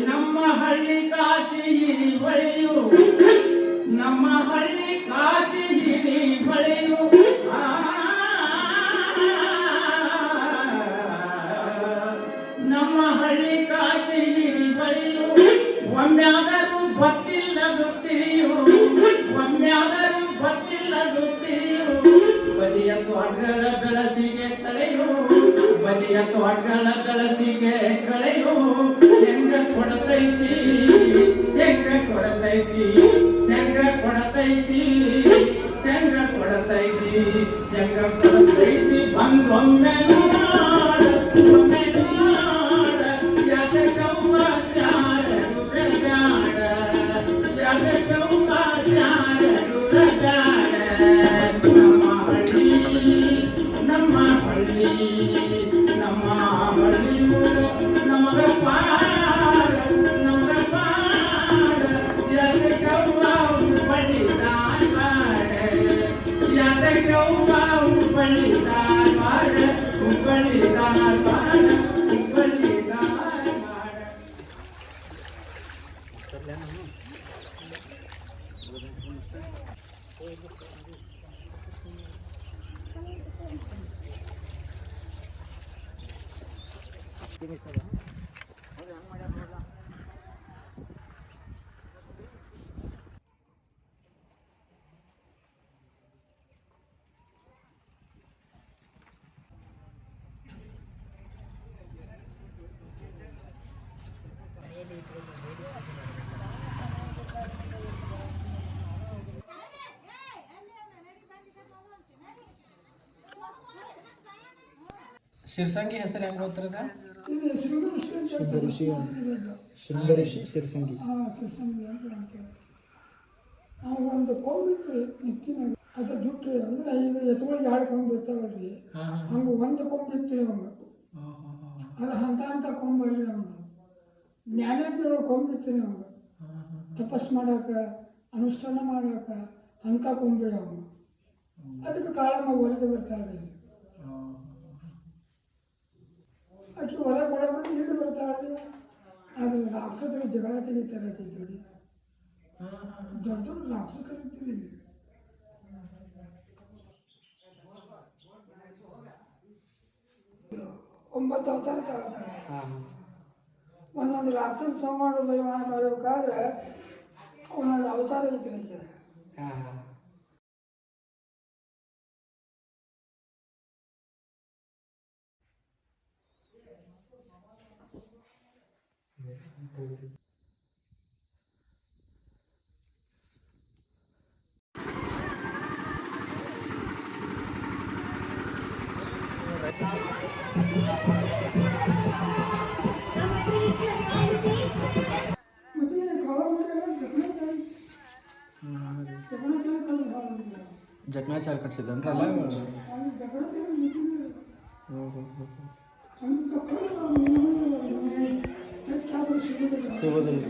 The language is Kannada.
ನಮ್ಮ ಹಳ್ಳಿ ಕಾಶಿ ಬಳಿಯು ನಮ್ಮ ಹಳ್ಳಿ ಕಾಶಿ ಬಳಿಯು ನಮ್ಮ ಹಳ್ಳಿ ಕಾಶಿ ಬಳಿಯು ಒಮ್ಮೆಯಾದರೂ ಗೊತ್ತಿಲ್ಲದು ತಿಳಿಯು ಒಮ್ಮೆಯಾದರೂ ಗೊತ್ತಿಲ್ಲದು ತಿಳಿಯು ಬದಿಯ ತೋಟಗಳ ಬೆಳಸಿಗೆ ಕಳೆಯು ಬದಿಯ ತೋಟಗಳ ಬೆಳಸಿಗೆ ಕಳೆಯು ಹೆಂಗ ಕೊಡತೈತಿ ಹೆಂಗ ಕೊಡತೈತಿ ಹೆಂಗ ಕೊಡತೈತಿ ಹೆಂಗ ಕೊಡತೈತಿ ಹೆಂಗ ಕೊಡತೈತಿ ಬಂದೊಮ್ಮೆ ಒಮ್ಮೆ ನೋಡ ಯಾಕವ್ವ ಜಾರ ದುರಗಾಡ ಯಾಕವ್ವ ಜಾರ ದುರಗಾಡ ನಮ್ಮ ಹಳ್ಳಿ ನಮ್ಮ ಹಳ್ಳಿ ನಮ್ಮ ಹಳ್ಳಿ ನಮಗ ಪಾಡ ನಮಗ ಪಾಡ ಯಾಕವ್ವ ಬಳಿದಾರ ಮಾಡ ಯಾಕವ್ವ ಬಳಿದಾರ ಮಾಡ ಬಳಿದಾರ ಮಾಡ ಬಳಿದಾರ ಮಾಡ ಶಿರ್ಸಂಗಿ ಹೆಸರು ಹೆಂಗೆ ಗೊತ್ತಿರದ ಶೃಂಗೇರಿ ಶಿರ್ಸಂಗಿ ಒಂದು ಕೊಂಬಿತ್ತು ನಿತ್ತಿನ ಅದು ಜುಟ್ಟು ಅಂದ್ರೆ ಈಗ ಎತ್ತುಗಳಿಗೆ 2 ಕೊಂಬು ಇರ್ತಾವಲ್ರಿ ಹಂಗೆ ಒಂದು ಕೊಂಬು ಇತ್ತು ಅವಂಗ ಅದು ಅಂತ ಕೊಂಬಲ್ರಿ ಅವನು ಜ್ಞಾನೇಂದ್ರ ಕೊಂಬು ಇತ್ತು ಅವಂಗ ತಪಸ್ ಮಾಡಕ್ಕೆ ಅನುಷ್ಠಾನ ಮಾಡಕ್ಕೆ ಅಂತ ಕೊಂಬ್ರಿ ಅವನು ಅದಕ್ಕೆ ಕಾಳಮ್ಮ ಒಲಿದು ಬರ್ತಾಳ್ರಿ ಆಕೆ ಹೊರ ಕೊಡೋದು ಇಲ್ಲಿ ಬರ್ತಾಳ್ರಿ ಅದು ರಾಕ್ಷಸರಿಗೆ ಜಗಳ ತೆಗಿತಾರೆ ನೋಡಿ ದೊಡ್ಡ ದೊಡ್ಡ ರಾಕ್ಷಸರಿದ್ದೀವಿ 9 ಅವತಾರ ತಗೋತಾರೆ ಒಂದೊಂದು ರಾಕ್ಷಸ ಸಂಹಾರ ಮಾಡಬೇಕಾದ್ರೆ ಒಂದೊಂದು ಅವತಾರ ಐತ್ರಿ ಜಟ್ನಾಚಾರ ಕಟ್ಸಿದ್ದನ್ರಲ್ಲ ಸಿಗೋದಿಲ್ಲ